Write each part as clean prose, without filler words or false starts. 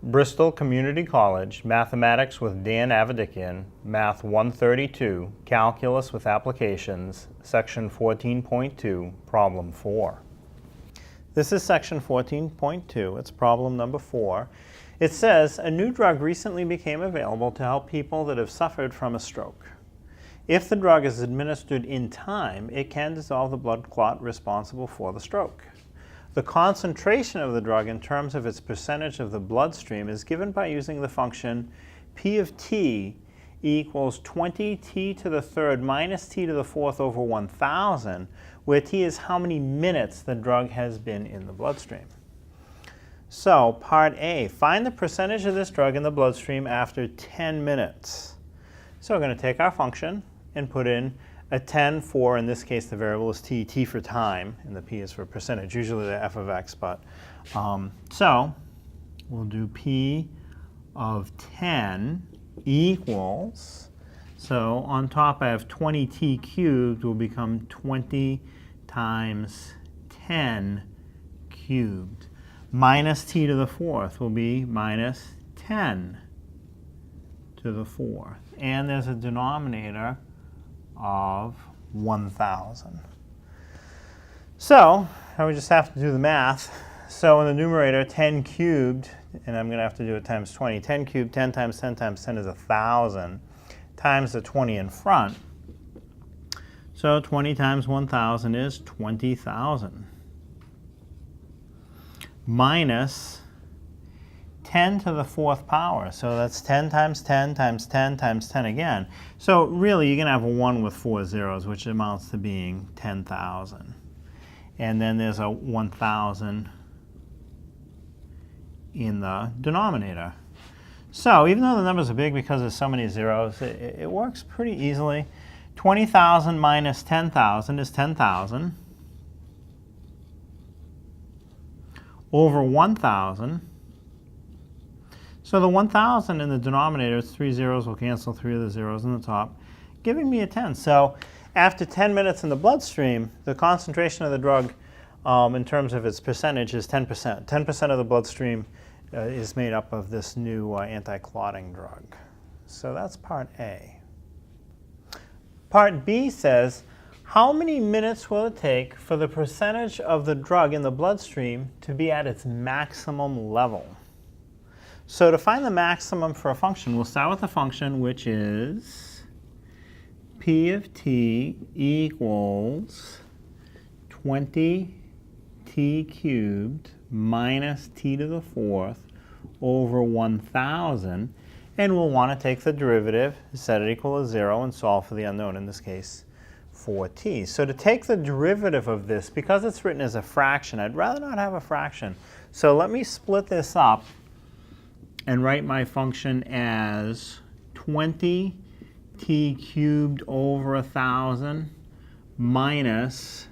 Bristol Community College, Mathematics with Dan Avedikian, Math 132, Calculus with Applications, Section 14.2, Problem 4. This is Section 14.2. It's problem number 4. It says, a new drug recently became available to help people that have suffered from a stroke. If the drug is administered in time, it can dissolve the blood clot responsible for the stroke. The concentration of the drug in terms of its percentage of the bloodstream is given by using the function P of t equals 20t to the third minus t to the fourth over 1,000, where t is how many minutes the drug has been in the bloodstream. So, part A, find the percentage of this drug in the bloodstream after 10 minutes. So we're going to take our function and put in a 10 for, in this case, the variable is t for time, and the p is for percentage, usually the f of x, but so we'll do p of 10 equals, so on top I have 20t cubed will become 20 times 10 cubed, minus t to the fourth will be minus 10 to the fourth, and there's a denominator of 1,000. So I would just have to do the math. So in the numerator, 10 cubed, and I'm going to have to do it times 20. 10 cubed, 10 times 10 times 10 is 1,000, times the 20 in front. So 20 times 1,000 is 20,000. Minus 10 to the fourth power. So that's 10 times 10 times 10 times 10 again. So really, you're going to have a 1 with 4 zeros, which amounts to being 10,000. And then there's a 1,000 in the denominator. So even though the numbers are big because there's so many zeros, it works pretty easily. 20,000 minus 10,000 is 10,000 over 1,000. So the 1,000 in the denominator, it's 3 zeros, will cancel 3 of the zeros in the top, giving me a 10. So after 10 minutes in the bloodstream, the concentration of the drug in terms of its percentage is 10%. 10% of the bloodstream is made up of this new anti-clotting drug. So that's part A. Part B says, how many minutes will it take for the percentage of the drug in the bloodstream to be at its maximum level? So to find the maximum for a function, we'll start with a function which is P of t equals 20t cubed minus t to the fourth over 1,000. And we'll want to take the derivative, set it equal to 0, and solve for the unknown, in this case 4t. So to take the derivative of this, because it's written as a fraction, I'd rather not have a fraction. So let me split this up and write my function as 20t cubed over 1,000 minus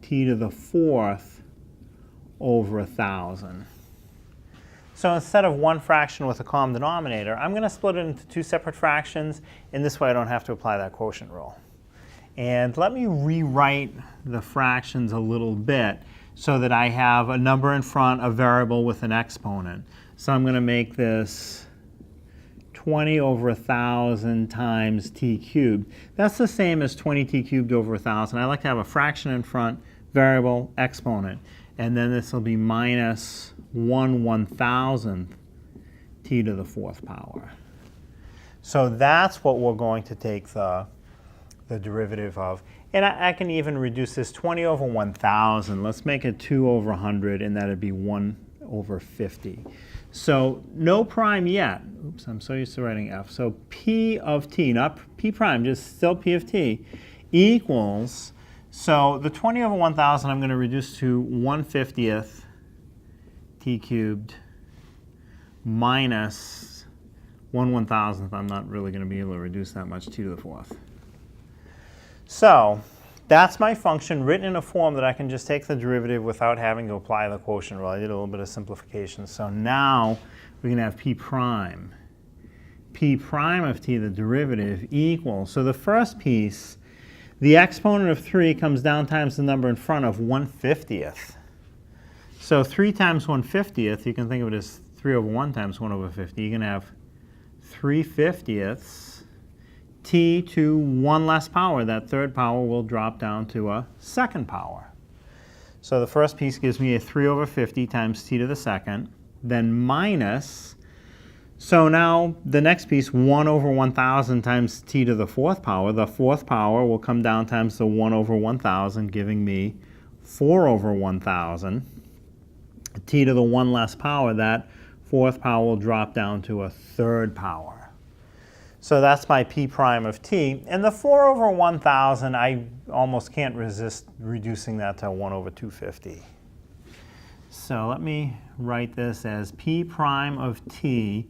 t to the fourth over 1,000. So instead of one fraction with a common denominator, I'm going to split it into two separate fractions, and this way I don't have to apply that quotient rule. And let me rewrite the fractions a little bit so that I have a number in front, a variable with an exponent. So I'm going to make this 20 over 1,000 times t cubed. That's the same as 20t cubed over 1,000. I like to have a fraction in front, variable, exponent. And then this will be minus 1/1,000th t to the fourth power. So that's what we're going to take the derivative of. And I can even reduce this 20 over 1,000. Let's make it 2 over 100, and that would be 1 over 50. So no prime yet. Oops, I'm so used to writing f. So P of t, not P prime, just still P of t, equals, so the 20 over 1,000 I'm going to reduce to 1/50th t cubed minus 1/1000th. I'm not really going to be able to reduce that much, t to the fourth. So that's my function written in a form that I can just take the derivative without having to apply the quotient rule. I did a little bit of simplification. So now we're going to have P prime. P prime of t, the derivative, equals, so the first piece, the exponent of 3 comes down times the number in front of 1/50th. So 3 times 1/50th, you can think of it as 3 over 1 times 1 over 50, you're going to have 3/50ths t to 1 less power. That third power will drop down to a second power. So the first piece gives me a 3 over 50 times t to the second, then minus, so now the next piece, 1 over 1,000 times t to the fourth power. The fourth power will come down times the 1 over 1,000, giving me 4 over 1,000. T to the 1 less power, that fourth power will drop down to a third power. So that's my p prime of t. And the 4 over 1,000, I almost can't resist reducing that to 1 over 250. So let me write this as p prime of t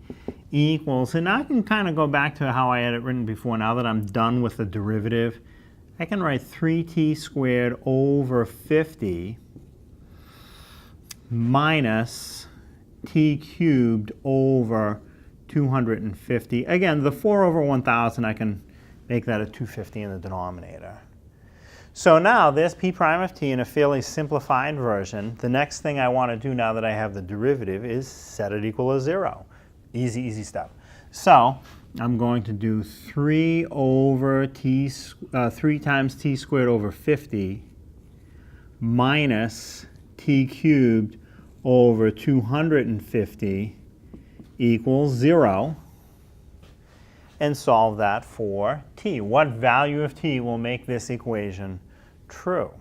equals, and now I can kind of go back to how I had it written before. Now that I'm done with the derivative, I can write 3t squared over 50 minus t cubed over 250. Again, the 4 over 1,000, I can make that a 250 in the denominator. So now there's p prime of t in a fairly simplified version. The next thing I want to do now that I have the derivative is set it equal to 0. Easy, easy step. So I'm going to do 3 times t squared over 50 minus t cubed over 250 equals 0, and solve that for t. What value of t will make this equation true?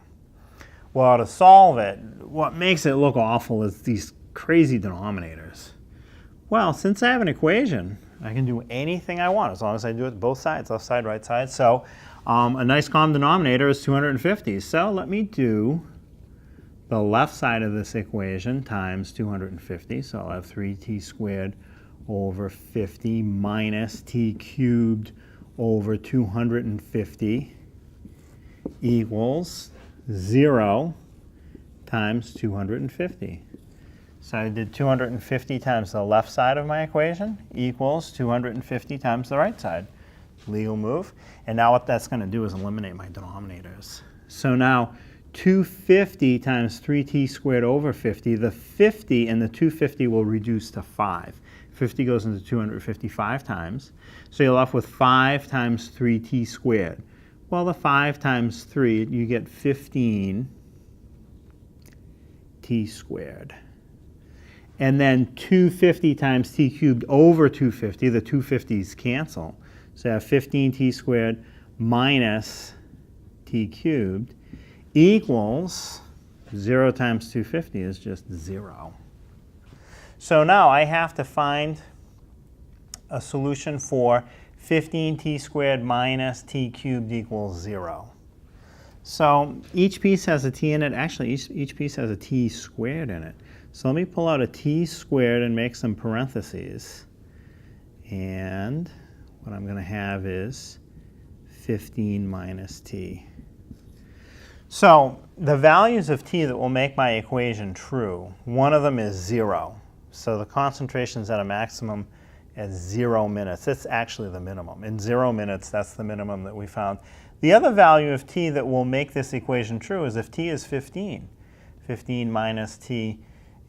Well, to solve it, what makes it look awful is these crazy denominators. Well, since I have an equation, I can do anything I want as long as I do it both sides, left side, right side. So a nice common denominator is 250. So let me do the left side of this equation times 250. So I'll have 3t squared over 50 minus t cubed over 250 equals 0 times 250. So I did 250 times the left side of my equation equals 250 times the right side. Legal move. And now what that's going to do is eliminate my denominators. So now 250 times 3t squared over 50, the 50 and the 250 will reduce to 5. 50 goes into 255 times. So you're left with 5 times 3t squared. Well, the 5 times 3, you get 15t squared. And then 250 times t cubed over 250, the 250s cancel. So I have 15t squared minus t cubed equals 0 times 250 is just 0. So now I have to find a solution for 15t squared minus t cubed equals 0. So each piece has a t in it. Actually, each piece has a t squared in it. So let me pull out a t squared and make some parentheses. And what I'm going to have is 15 minus t. So the values of t that will make my equation true, one of them is 0. So the concentration is at a maximum at 0 minutes. That's actually the minimum. In 0 minutes, that's the minimum that we found. The other value of t that will make this equation true is if t is 15. 15 minus t,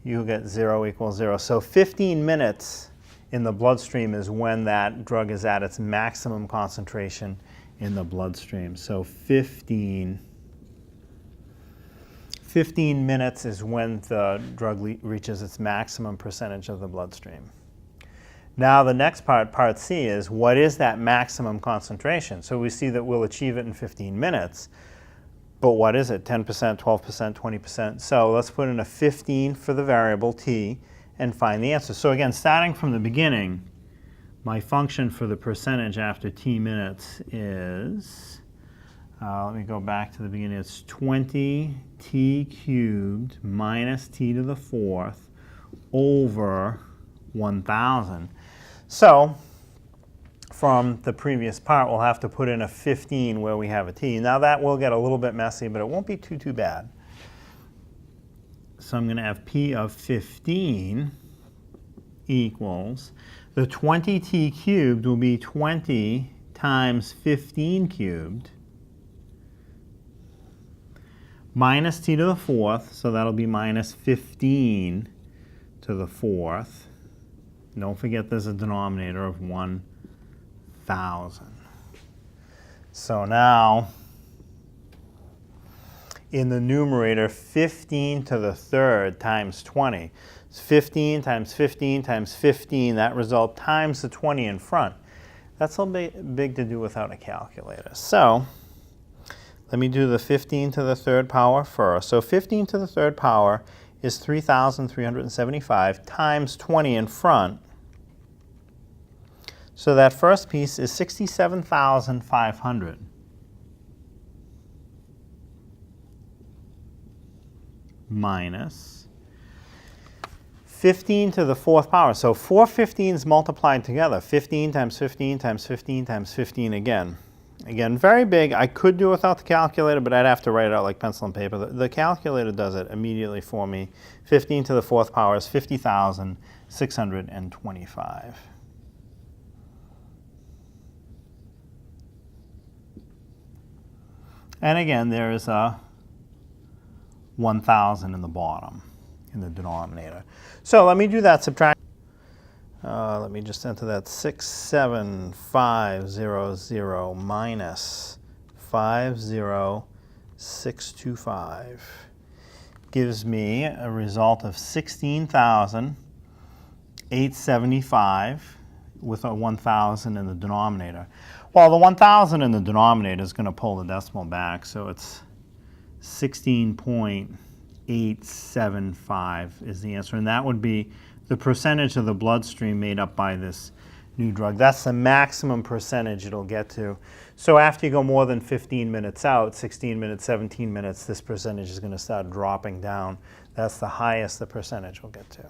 you'll get 0 equals 0. So 15 minutes in the bloodstream is when that drug is at its maximum concentration in the bloodstream. So 15 minutes is when the drug reaches its maximum percentage of the bloodstream. Now the next part, part C, is what is that maximum concentration? So we see that we'll achieve it in 15 minutes. But what is it? 10%, 12%, 20%? So let's put in a 15 for the variable t and find the answer. So again, starting from the beginning, my function for the percentage after t minutes is, let me go back to the beginning, it's 20t cubed minus t to the fourth over 1,000. So from the previous part, we'll have to put in a 15 where we have a t. Now that will get a little bit messy, but it won't be too bad. So I'm going to have p of 15 equals, the 20t cubed will be 20 times 15 cubed minus t to the fourth, so that'll be minus 15 to the fourth, Don't forget there's a denominator of 1,000. So now, in the numerator, 15 to the third times 20. It's 15 times 15 times 15, that result times the 20 in front. That's a big to do without a calculator. So let me do the 15 to the third power first. So 15 to the third power is 3,375 times 20 in front. So that first piece is 67,500. Minus 15 to the fourth power. So 4 15s multiplied together. 15 times 15 times 15 times 15 again. Again, very big. I could do it without the calculator, but I'd have to write it out like pencil and paper. The calculator does it immediately for me. 15 to the fourth power is 50,625. And again, there is a 1,000 in the bottom, in the denominator. So let me do that subtraction. Let me just enter that 67500 minus 50625 gives me a result of 16,875 with a 1,000 in the denominator. Well, the 1,000 in the denominator is going to pull the decimal back, so it's 16.875 is the answer, and that would be the percentage of the bloodstream made up by this new drug. That's the maximum percentage it'll get to. So after you go more than 15 minutes out, 16 minutes, 17 minutes, this percentage is going to start dropping down. That's the highest the percentage will get to.